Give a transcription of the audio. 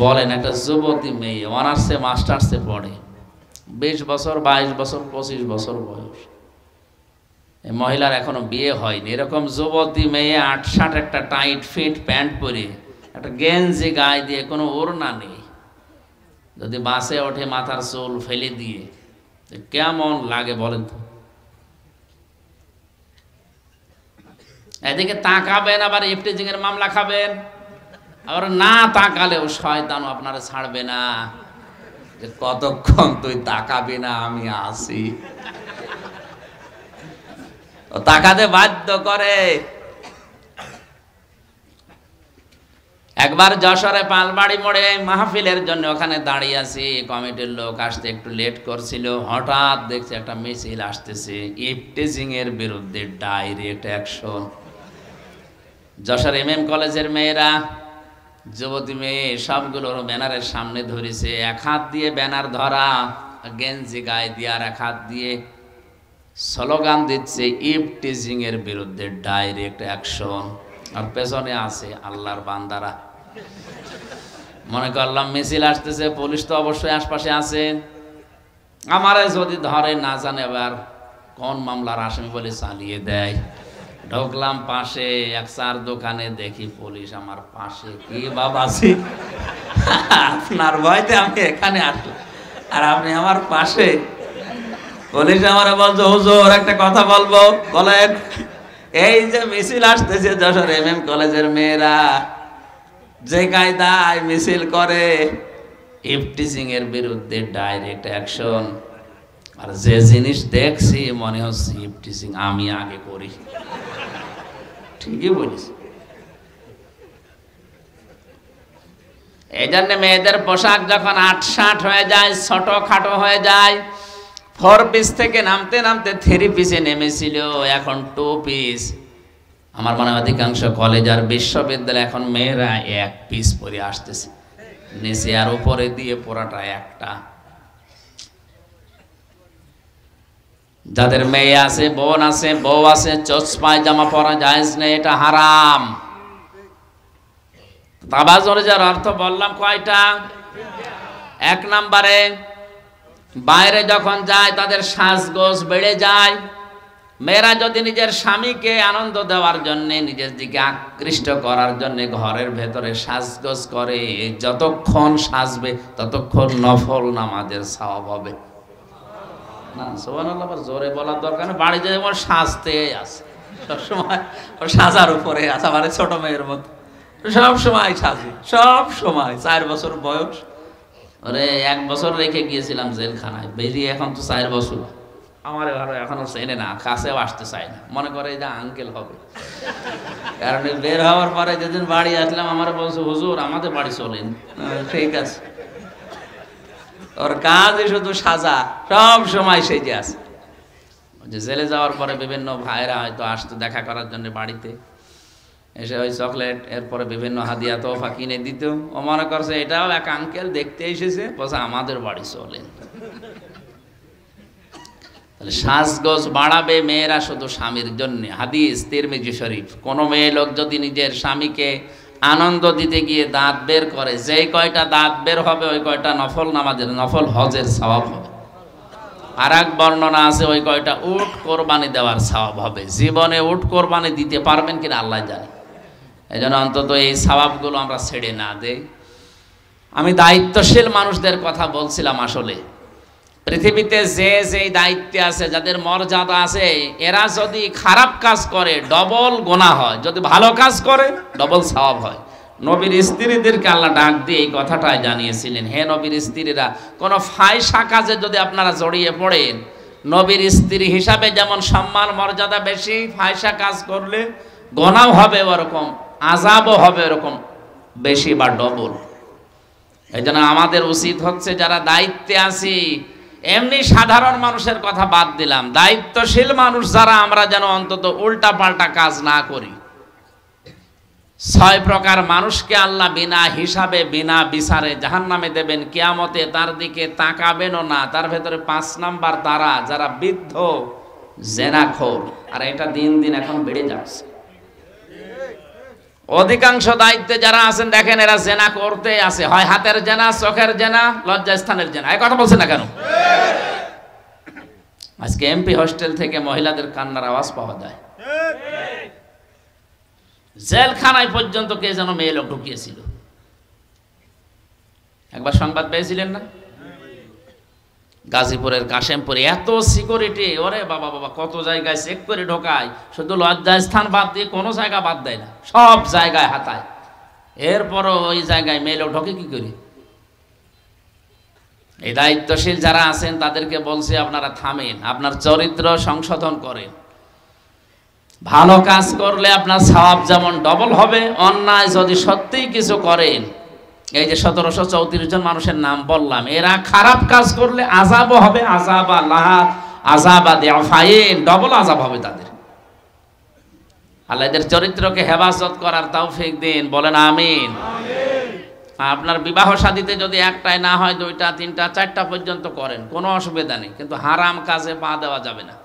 বলেন, একটা যুবতী মেয়ে অনার্সে মাস্টার্সে পড়ে, 20 বছর 22 বছর 25 বছর বয়স, এই মহিলার এখনো বিয়ে হয়নি। এরকম যুবতী মেয়ে 8-60 একটা টাইট ফিট প্যান্ট পরে, একটা গেঞ্জি গায়ে দিয়ে, কোনো ওড়না নেই, যদি বাসে ওঠে মাথার চুল ফেলে দিয়ে, কেমন লাগে বলেন তো? এদিকে তাকাবেন আবার ইফটিজিং এর মামলা খাবেন, আবার না তাকালেও শয়তান আপনারা ছাড়বে না, যে কতক্ষণ তুই তাকাবি না, আমি আসি। তাকাতে বাধ্য করে। একবার যশোরে পালবাড়ি মোড়ে মাহফিলের জন্য ওখানে দাঁড়িয়ে আছি, কমিটির লোক আসতে একটু লেট করছিল, হঠাৎ দেখছি একটা মিছিল আসতেছে, ইফটিজিং এর বিরুদ্ধে ডাইরেক্ট অ্যাকশন। যশোর MM কলেজের মেয়েরা, যুবতী মেয়ে সবগুলোর ব্যানারের সামনে ধরেছে, এক হাত দিয়ে ব্যানার ধরা, গেঞ্জি গায়ে দিয়ে, আর এক হাত দিয়ে স্লোগান দিচ্ছে ইফটিজিং এর বিরুদ্ধে ডাইরেক্ট অ্যাকশন। আর পেছনে আছে আল্লাহর বান্দারা। মনে করলাম মিছিল আসতেছে, পুলিশ তো অবশ্যই আশপাশে আছে, আমারে যদি ধরে না জানে আবার কোন মামলার আসামি বলে চালিয়ে দেয়। ঢুকলাম পাশে এক চার দোকানে, দেখি পুলিশ আমার পাশে। কি বাবাজি, আপনার ভয়তে আমি এখানে আসলাম আর আপনি আমার পাশে। পুলিশ আমার বলছে, হুজুর একটা কথা বলবো, বলেন। এই যে মিছিল আসতেছে যশোর MM কলেজের মেয়েরা যে কায়দায় মিছিল করে, ইফটিজিং এর বিরুদ্ধে ডাইরেক্ট অ্যাকশন। আর যে জিনিস দেখছি মনে হচ্ছে ইফটিজিং আমি আগে করি। ঠিকই বলিস। এই জন্য মেয়েদের পোশাক যখন 8-60 হয়ে যায়, ছোট খাটো হয়ে যায়, 4 পিস থেকে নামতে নামতে 3 পিসে নেমেছিল, এখন 2 পিস। আমার মনে হয় অধিকাংশ কলেজ আর বিশ্ববিদ্যালয় এখন মেয়েরা 1 পিস পরে আসতেছে, নিচে আর উপরে দিয়ে পরাটা একটা। যাদের মেয়ে আছে, বোন আছে, বউ আছে, চোচ পায়জামা পরা জায়েজ নেই, এটা হারাম। তাবাজুরের অর্থ বললাম কয়টা? 1 নম্বরে বাইরে যখন যায় তাদের সাজগোজ বেড়ে যায়। মেয়েরা যদি নিজের স্বামীকে আনন্দ দেওয়ার জন্য, নিজের দিকে আকৃষ্ট করার জন্য ঘরের ভেতরে সাজগোজ করে, যতক্ষণ সাজবে ততক্ষণ নফল নামাজের সওয়াব হবে। না সুবহানাল্লাহ, আবার জোরে বলার দরকার নেই, বাড়ি যায় আমার সাজতে আছে সবসময়, ওর সাজার উপরে আছে, আমার ছোট মেয়ের মতো সব সময় সাজে, সব সময়। 4 বছর বয়স, ওরে 1 বছর রেখে গিয়েছিলাম জেলখানায়, বেরিয়ে এখন তো 4 বছর। আমার ঘরে এখনো চেনে না, কাছেও আসতে চায় না, মনে করে যে আঙ্কেল হবে। কারণ বের হওয়ার পরে যেদিন বাড়ি আসলাম, আমার বলছে, হুজুর আমাদের বাড়ি চলেন। ঠিক আছে, ওর কাজই শুধু সাজা, সব সময় সেজে আছে। যে জেলে যাওয়ার পরে বিভিন্ন ভাইরা হয়তো আসতো দেখা করার জন্য বাড়িতে, এসে ওই চকলেট, এরপরে বিভিন্ন হাদিয়া তোফা কিনে দিত। ও মনে করছে এটাও এক আঙ্কেল দেখতে এসেছে, বলছে আমাদের বাড়ি চলেন। তাহলে সাজগোজ বাড়াবে মেয়েরা শুধু স্বামীর জন্য। হাদিস তিরমিজি শরীফ, কোন মেয়ে লোক যদি নিজের স্বামীকে আনন্দ দিতে গিয়ে দাঁত বের করে, যেই কয়টা দাঁত বের হবে ওই কয়টা নফল নামাজের, নফল হজের সওয়াব হবে। আর এক বর্ণনা আছে, ওই কয়টা উট কোরবানি দেওয়ার সওয়াব হবে। জীবনে উট কোরবানি দিতে পারবেন কিনা আল্লাহ জানে। এই জন্য অন্তত এই সওয়াবগুলো আমরা ছেড়ে না দেই। আমি দায়িত্বশীল মানুষদের কথা বলছিলাম। আসলে পৃথিবীতে যে যেই দায়িত্বে আছে, যাদের মর্যাদা আছে, এরা যদি খারাপ কাজ করে ডবল গোনা হয়, যদি ভালো কাজ করে ডবল সওয়াব হয়। নবীর স্ত্রীদেরকে আল্লাহ ডাক দিয়ে এই কথাটাই জানিয়েছিলেন, হে নবীর স্ত্রীরা, কোনো ফায়সা কাজে যদি আপনারা জড়িয়ে পড়েন, নবীর স্ত্রী হিসাবে যেমন সম্মান মর্যাদা বেশি, ফায়সা কাজ করলে গোনাও হবে ওরকম, আযাবও হবে ওরকম বেশি বা ডবল। এই জন্য আমাদের উচিত হচ্ছে, যারা দায়িত্বে আছি, এমনি সাধারণ মানুষের কথা বাদ দিলাম, দায়িত্বশীল মানুষ যারা, আমরা যেন অন্তত উল্টা পাল্টা কাজ না করি। 6 প্রকার মানুষকে আল্লাহ বিনা হিসাবে, বিনা বিচারে জাহান্নামে দেবেন, কিয়ামতে তার দিকে তাকাবেনও না। তার ভেতরে 5 নাম্বার তারা, যারা বৃদ্ধ জেনাখোর। আর এটা দিন দিন এখন বেড়ে যাচ্ছে। অধিকাংশ দায়িত্বে যারা আছেন দেখেন এরা জেনা করতে আছে, হয় হাতের জেনা, চোখের জেনা, লজ্জাস্থানের জেনা। এই কথা বলছেন না কেন? আজকে এমপি হোস্টেল থেকে মহিলাদের কান্নার আওয়াজ পাওয়া যায়। জেলখানায় পর্যন্ত কে যেন মেয়ে লোক ঢুকিয়েছিল, একবার সংবাদ পেয়েছিলেন না? গাজীপুরের কাশেমপুরে এত সিকিউরিটি, ওরে বাবা বাবা, কত জায়গায় চেক করে ঢোকায়, শুধু লজ্জাস্থান বাদ দিয়ে কোনো জায়গা বাদ দেয় না, সব জায়গায় হাতায়। এরপরও ওই জায়গায় মেয়ে লোক ঢোকে কি করি? এই দায়িত্বশীল যারা আছেন তাদেরকে বলছি, আপনারা থামেন, আপনার চরিত্র সংশোধন করেন। ভালো কাজ করলে আপনার সওয়াব যেমন ডবল হবে, অন্যায় যদি সত্যিই কিছু করেন, এই যে 1734 জন মানুষের নাম বললাম, এরা খারাপ কাজ করলে আযাবও হবে, আযাবা লাহা আযাবা দিফাইন, ডবল আযাব হবে তাদের। আল্লাহ এদের চরিত্রকে হেফাজত করার তৌফিক দিন, বলেন আমিন। আপনার বিবাহ শাদীতে যদি একটাই না হয়, 2টা 3টা 4টা পর্যন্ত করেন, কোনো অসুবিধা নেই, কিন্তু হারাম কাজে পা দেওয়া যাবে না।